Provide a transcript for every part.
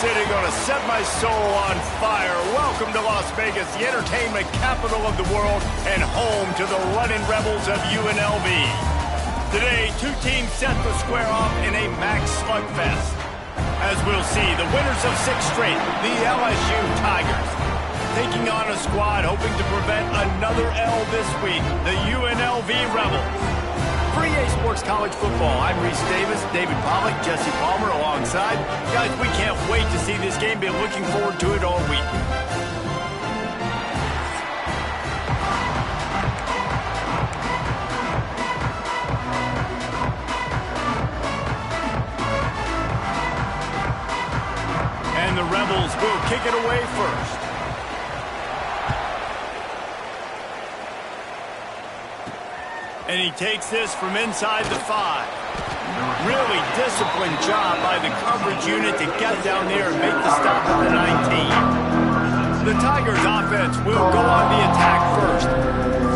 City, gonna set my soul on fire. Welcome to Las Vegas, the entertainment capital of the world and home to the running rebels of UNLV. Today, two teams set to square off in a max slugfest. As we'll see, the winners of 6 straight, the LSU Tigers, taking on a squad hoping to prevent another L this week, the UNLV Rebels. For EA Sports College Football, I'm Reese Davis, David Pollack, Jesse Palmer alongside. Guys, we can't wait to see this game. Been looking forward to it all week. And the Rebels will kick it away first. And he takes this from inside the 5. Really disciplined job by the coverage unit to get down there and make the stop at the 19. The Tigers offense will go on the attack first.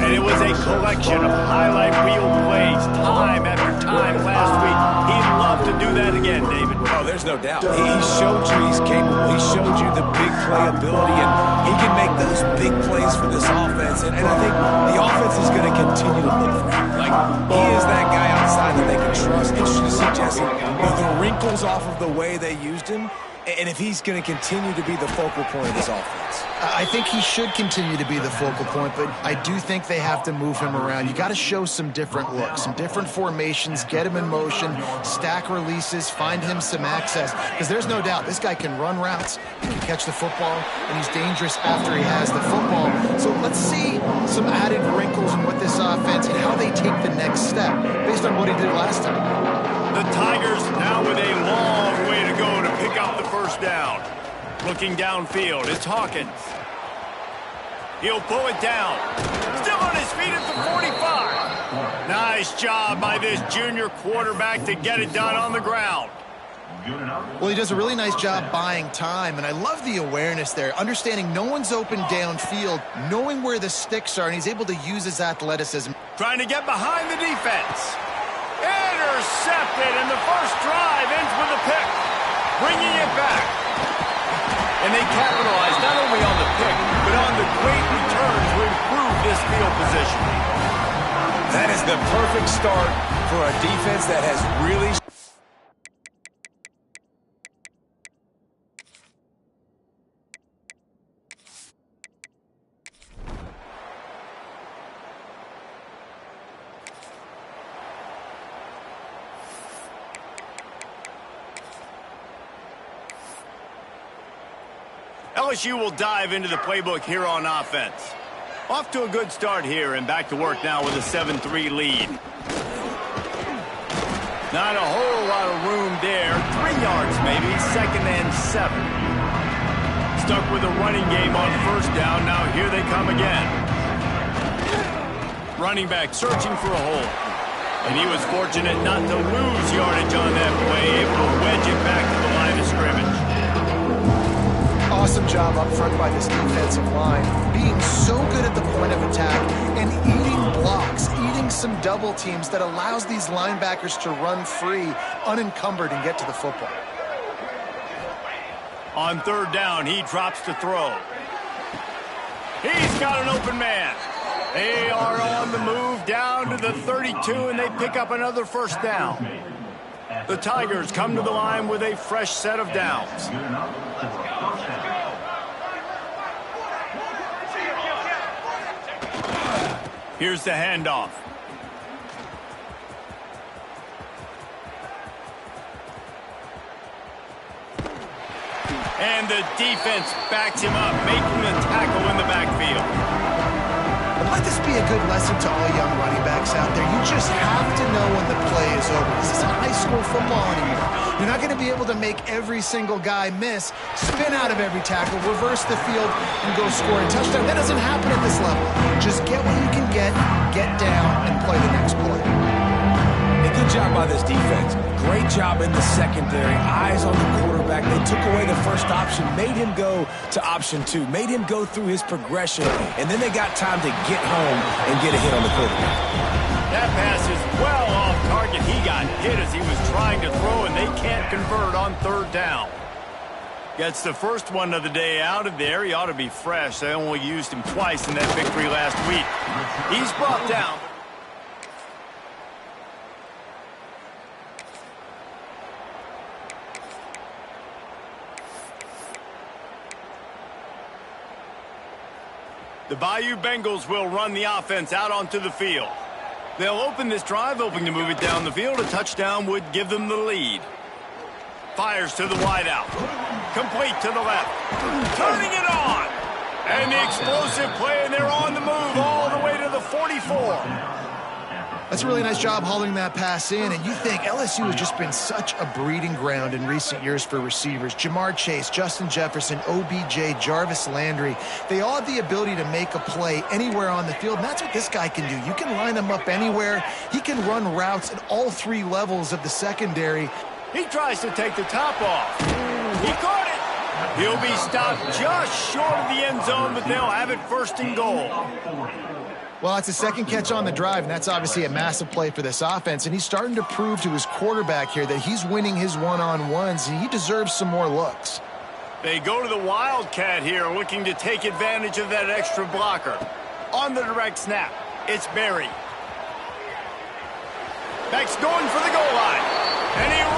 And it was a collection of highlight reel plays time after time last week. He'd love to do that again, David. Oh, there's no doubt. He showed you he's capable. He showed you the big play ability, and he can make those big plays for this offense. And I think the offense is going to continue to look for him. Like, he is that guy outside that they can trust. Interesting to see, Jesse, the wrinkles off of the way they used him, and if he's going to continue to be the focal point of this offense. I think he should continue to be the focal point, but I do think they have to move him around. You got to show some different looks, some different formations, get him in motion, stack releases, find him some access, because there's no doubt this guy can run routes, he can catch the football, and he's dangerous after he has the football. So let's see some added wrinkles in what this offense and how they take the next step based on what he did last time. The Tigers now with a long way to go to pick up the first down. Looking downfield, it's Hawkins. He'll pull it down. Still on his feet at the 45. Nice job by this junior quarterback to get it done on the ground. Well, he does a really nice job buying time, and I love the awareness there, understanding no one's open downfield, knowing where the sticks are, and he's able to use his athleticism. Trying to get behind the defense. Intercepted, and the first drive ends with a pick. Bringing it back. And they capitalize not only on the pick, but on the great return to improve this field position. That is the perfect start for a defense that has really... LSU will dive into the playbook here on offense. Off to a good start here and back to work now with a 7-3 lead. Not a whole lot of room there. 3 yards maybe, 2nd and 7. Stuck with a running game on first down. Now here they come again. Running back searching for a hole. And he was fortunate not to lose yardage on that play, able to wedge it back to the line of scrimmage. Awesome job up front by this defensive line, being so good at the point of attack and eating blocks, eating some double teams that allows these linebackers to run free, unencumbered, and get to the football. On 3rd down, he drops to throw. He's got an open man. They are on the move down to the 32, and they pick up another first down. The Tigers come to the line with a fresh set of downs. Here's the handoff. And the defense backs him up, making the tackle in the backfield. Let this be a good lesson to all young running backs out there. You just have to know when the play is over. This isn't high school football anymore. You're not going to be able to make every single guy miss, spin out of every tackle, reverse the field, and go score a touchdown. That doesn't happen at this level. Just get what you can get down, and play the next play. A good job by this defense. Great job in the secondary. Eyes on the quarterback. They took away the first option, made him go to option 2, made him go through his progression, and then they got time to get home and get a hit on the quarterback. That pass is well off target. He got hit as he was trying to throw, and they can't convert on 3rd down. Gets the first one of the day out of there. He ought to be fresh. They only used him twice in that victory last week. He's brought down. The Bayou Bengals will run the offense out onto the field. They'll open this drive, hoping to move it down the field. A touchdown would give them the lead. Fires to the wideout. Complete to the left. Turning it on. And the explosive play, and they're on the move all the way to the 44. That's a really nice job hauling that pass in, and you think LSU has just been such a breeding ground in recent years for receivers. Jamar Chase, Justin Jefferson, OBJ, Jarvis Landry, they all have the ability to make a play anywhere on the field, and that's what this guy can do. You can line him up anywhere. He can run routes at all three levels of the secondary. He tries to take the top off. He caught it. He'll be stopped just short of the end zone, but they'll have it first and goal. Well, it's a second catch on the drive, and that's obviously a massive play for this offense, and he's starting to prove to his quarterback here that he's winning his one-on-ones, and he deserves some more looks. They go to the Wildcat here, looking to take advantage of that extra blocker. On the direct snap, it's Berry. Beck's going for the goal line, and he rolls.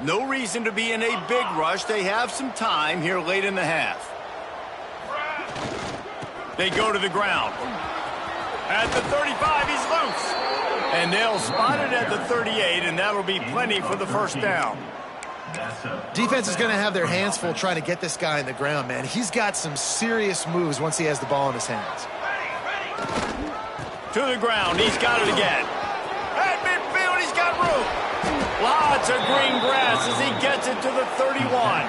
No reason to be in a big rush. They have some time here late in the half. They go to the ground. At the 35, he's loose. And they'll spot it at the 38, and that'll be plenty for the first down. Defense is going to have their hands full trying to get this guy in the ground, man. He's got some serious moves once he has the ball in his hands. To the ground. He's got it again. At midfield, he's got room. Lots of green grass as he gets it to the 31.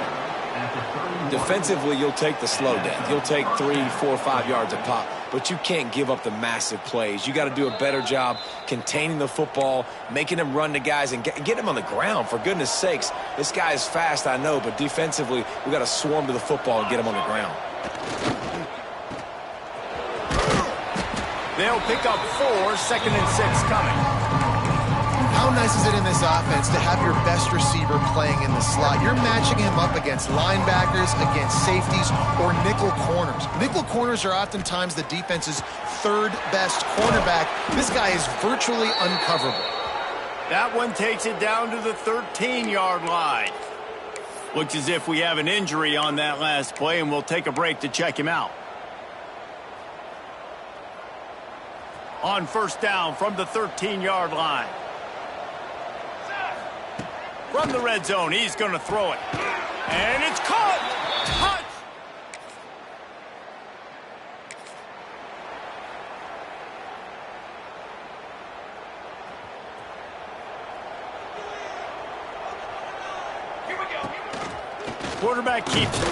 Defensively, you'll take the slow down. You'll take 3, 4, 5 yards a pop, but you can't give up the massive plays. You got to do a better job containing the football, making him run to guys, and get him on the ground. For goodness sakes, this guy is fast, I know, but defensively, we got to swarm to the football and get him on the ground. They'll pick up 4, 2nd and 6 coming. How nice is it in this offense to have your best receiver playing in the slot? You're matching him up against linebackers, against safeties, or nickel corners. Nickel corners are oftentimes the defense's third best cornerback. This guy is virtually uncoverable. That one takes it down to the 13-yard line. Looks as if we have an injury on that last play, and we'll take a break to check him out. On first down from the 13-yard line. From the red zone, he's going to throw it. And it's caught! Touch! Here we go. Quarterback keeps it.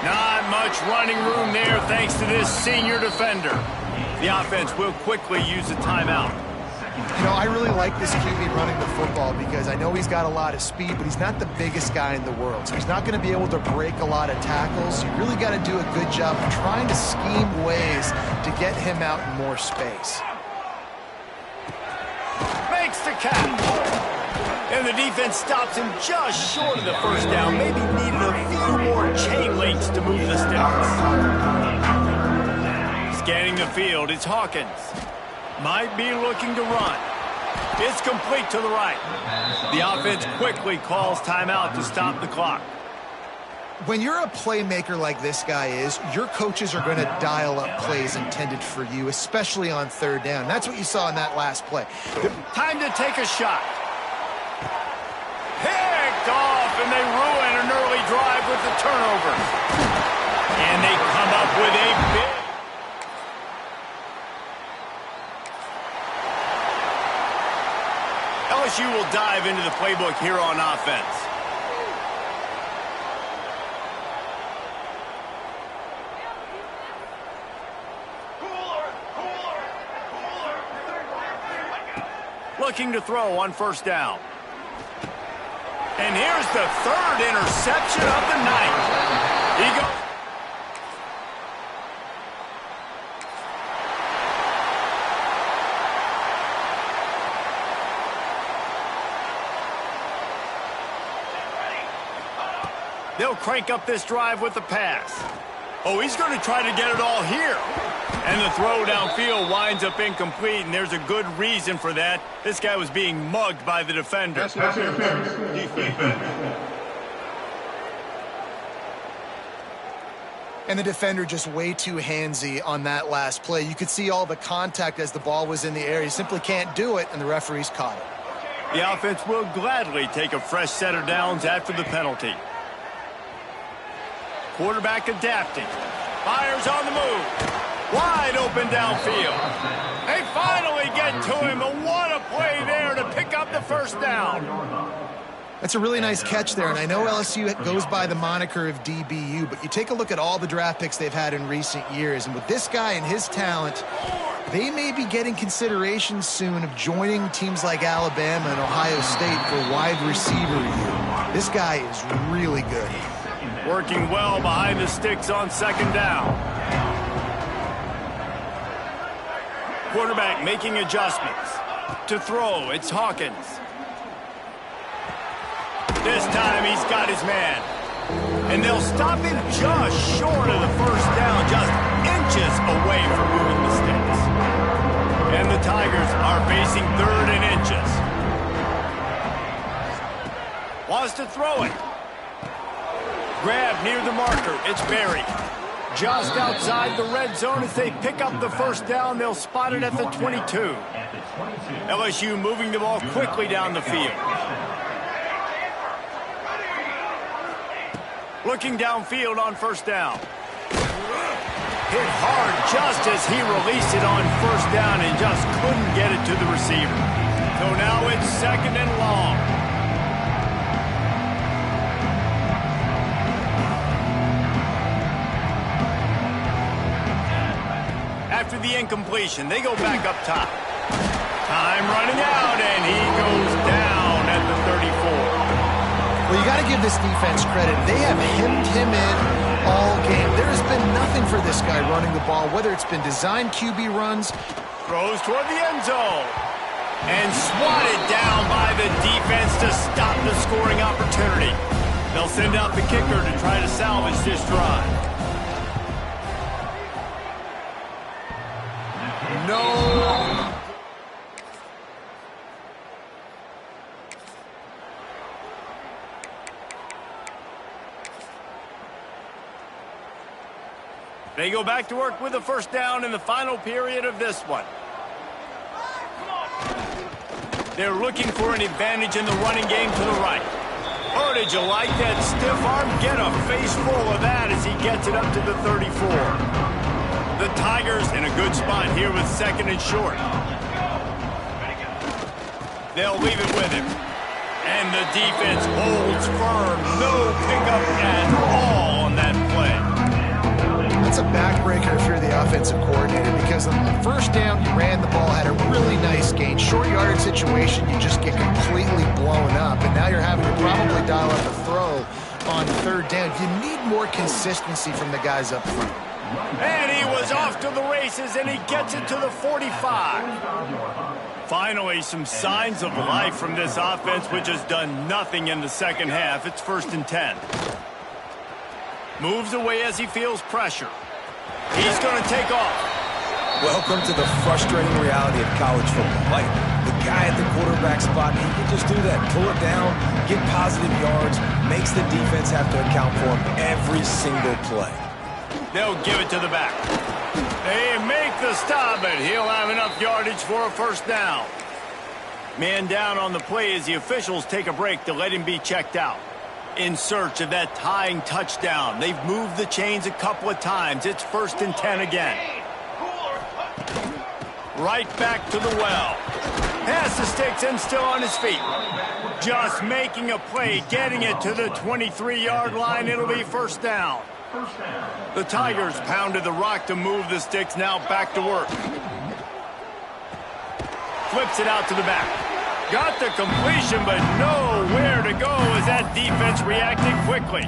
Not much running room there thanks to this senior defender. The offense will quickly use a timeout. You know, I really like this QB running the football because I know he's got a lot of speed, but he's not the biggest guy in the world. So he's not going to be able to break a lot of tackles. You really got to do a good job of trying to scheme ways to get him out in more space. Makes the catch. And the defense stops him just short of the first down. Maybe needed a few more chain links to move the sticks. Scanning the field, it's Hawkins. Might be looking to run. It's complete to the right. The offense quickly calls timeout to stop the clock. When you're a playmaker like this guy is, your coaches are going to dial up plays intended for you, especially on third down. That's what you saw in that last play. Time to take a shot. Picked off, and they ruin an early drive with the turnover. And they come up with a big... LSU will dive into the playbook here on offense. Looking to throw on first down. And here's the third interception of the night. He goes. They'll crank up this drive with the pass. Oh, he's going to try to get it all here. And the throw downfield winds up incomplete, and there's a good reason for that. This guy was being mugged by the defender. And the defender just way too handsy on that last play. You could see all the contact as the ball was in the air. He simply can't do it, and the referees caught it. The offense will gladly take a fresh set of downs after the penalty. Quarterback adapting. Fires on the move. Wide open downfield. They finally get to him, and what a play there to pick up the first down. That's a really nice catch there, and I know LSU goes by the moniker of DBU, but you take a look at all the draft picks they've had in recent years, and with this guy and his talent, they may be getting consideration soon of joining teams like Alabama and Ohio State for wide receiver year. This guy is really good. Working well behind the sticks on second down. Quarterback making adjustments. To throw, it's Hawkins. This time he's got his man. And they'll stop him just short of the first down, just inches away from moving the sticks. And the Tigers are facing third and inches. Wants to throw it. Grab near the marker. It's buried. Just outside the red zone as they pick up the first down. They'll spot it at the 22. LSU moving the ball quickly down the field. Looking downfield on first down. Hit hard just as he released it on first down and just couldn't get it to the receiver. So now it's second and long. After the incompletion, they go back up top. Time running out, and he goes down at the 34. Well, you got to give this defense credit. They have hemmed him in all game. There has been nothing for this guy running the ball, whether it's been designed QB runs. Throws toward the end zone. And swatted down by the defense to stop the scoring opportunity. They'll send out the kicker to try to salvage this drive. No. They go back to work with a first down in the final period of this one. They're looking for an advantage in the running game to the right. Oh, did you like that stiff arm? Get a face full of that as he gets it up to the 34. The Tigers in a good spot here with second and short. They'll leave it with him. And the defense holds firm. No pickup at all on that play. That's a backbreaker if you're the offensive coordinator, because on the first down, you ran the ball, had a really nice gain. Short yardage situation, you just get completely blown up, and now you're having to probably dial up a throw on third down. You need more consistency from the guys up front. And he was off to the races, and he gets it to the 45. Finally, some signs of life from this offense, which has done nothing in the second half. It's 1st and 10. Moves away as he feels pressure. He's going to take off. Welcome to the frustrating reality of college football. Like, the guy at the quarterback spot, he can just do that. Pull it down, get positive yards, makes the defense have to account for him every single play. They'll give it to the back. They make the stop, but he'll have enough yardage for a first down. Man down on the play as the officials take a break to let him be checked out. In search of that tying touchdown. They've moved the chains a couple of times. It's 1st and 10 again. Right back to the well. Pass the sticks and still on his feet. Just making a play, getting it to the 23-yard line. It'll be first down. The Tigers pounded the rock to move the sticks. Now back to work. Flips it out to the back. Got the completion, but nowhere to go as that defense reacted quickly.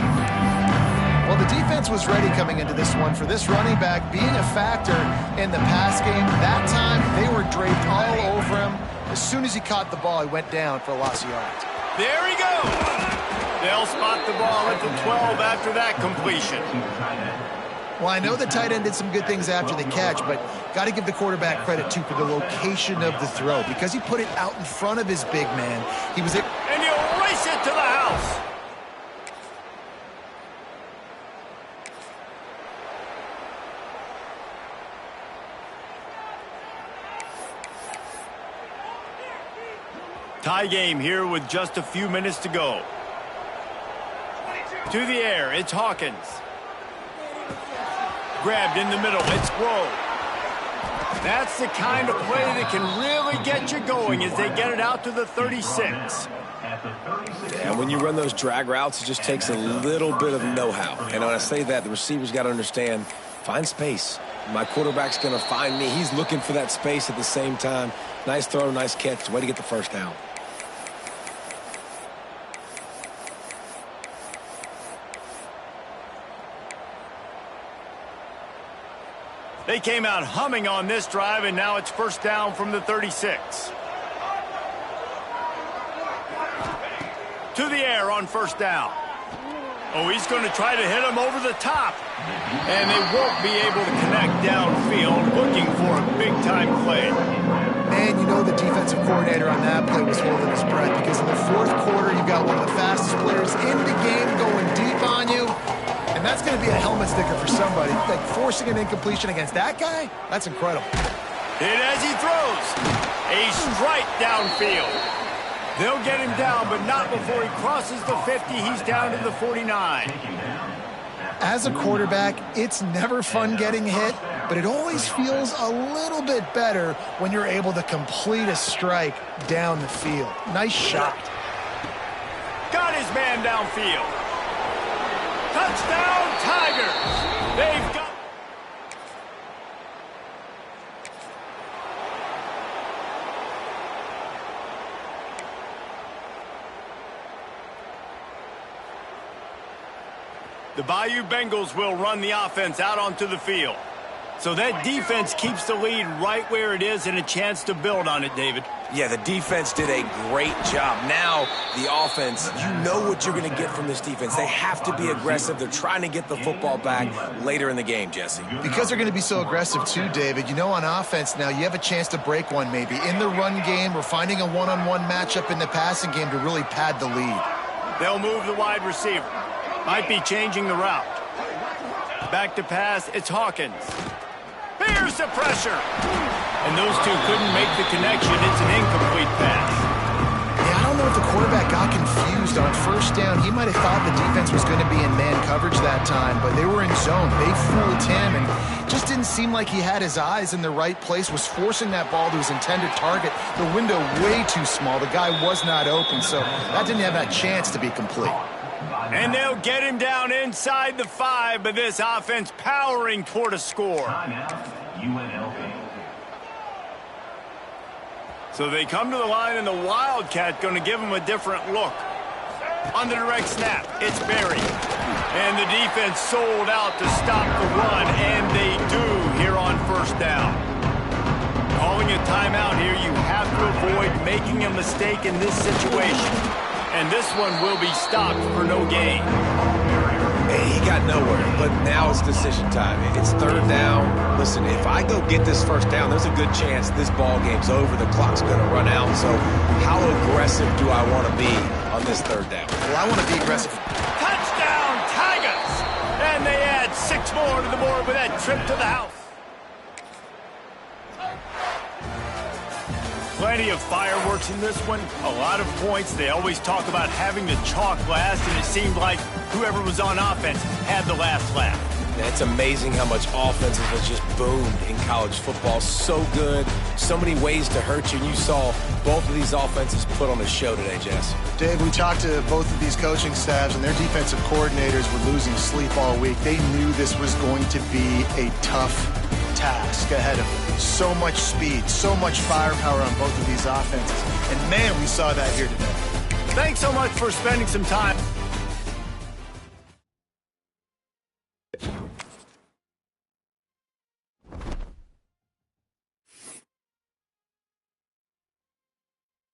Well, the defense was ready coming into this one for this running back being a factor in the pass game. That time, they were draped all over him. As soon as he caught the ball, he went down for a loss of yards. There he goes. They'll spot the ball at the 12 after that completion. Well, I know the tight end did some good things after the catch, but got to give the quarterback credit, too, for the location of the throw. Because he put it out in front of his big man, he was... And he'll race it to the house. Tie game here with just a few minutes to go. To the air, it's Hawkins. Grabbed in the middle, it's Grove. That's the kind of play that can really get you going as they get it out to the 36. And when you run those drag routes, it just takes a little bit of know-how. And when I say that, the receiver's got to understand, find space. My quarterback's going to find me. He's looking for that space at the same time. Nice throw, nice catch. Way to get the first down. They came out humming on this drive, and now it's first down from the 36. To the air on first down. Oh, he's going to try to hit him over the top. And they won't be able to connect downfield, looking for a big-time play. And you know the defensive coordinator on that play was holding his breath, because in the fourth quarter, you've got one of the fastest players in the game going deep on you. And that's going to be a helmet sticker for somebody. Like forcing an incompletion against that guy, that's incredible. Hit as he throws. A strike downfield. They'll get him down, but not before he crosses the 50. He's down to the 49. As a quarterback, it's never fun getting hit, but it always feels a little bit better when you're able to complete a strike down the field. Nice shot. Got his man downfield. Touchdown, Tigers! They've got... The Bayou Bengals will run the offense out onto the field. So that defense keeps the lead right where it is and a chance to build on it, David. Yeah, the defense did a great job. Now, the offense, you know what you're going to get from this defense. They have to be aggressive. They're trying to get the football back later in the game, Jesse. Because they're going to be so aggressive too, David. You know, on offense now, you have a chance to break one maybe. In the run game, we're finding a one-on-one matchup in the passing game to really pad the lead. They'll move the wide receiver. Might be changing the route. Back to pass, it's Hawkins. Here's the pressure. And those two couldn't make the connection. It's an incomplete pass. Yeah, I don't know if the quarterback got confused on first down. He might have thought the defense was going to be in man coverage that time, but they were in zone. They fooled him, and just didn't seem like he had his eyes in the right place, was forcing that ball to his intended target. The window way too small. The guy was not open, so that didn't have that chance to be complete. And they'll get him down inside the 5, but this offense powering toward a score. So they come to the line, and the Wildcat going to give them a different look. On the direct snap, it's Berry. And the defense sold out to stop the run, and they do here on first down. Calling a timeout here, you have to avoid making a mistake in this situation. And this one will be stopped for no gain. Hey, he got nowhere, but now it's decision time. It's third down. Listen, if I go get this first down, there's a good chance this ball game's over. The clock's going to run out. So how aggressive do I want to be on this third down? Well, I want to be aggressive. Touchdown, Tigers! And they add 6 more to the board with that trip to the house. Plenty of fireworks in this one, a lot of points. They always talk about having the chalk last, and it seemed like whoever was on offense had the last laugh. It's amazing how much offense has just boomed in college football. So good, so many ways to hurt you. And you saw both of these offenses put on a show today, Jess. Dave, we talked to both of these coaching staffs, and their defensive coordinators were losing sleep all week. They knew this was going to be a tough task ahead of them. So much speed, so much firepower on both of these offenses. And man, we saw that here today. Thanks so much for spending some time.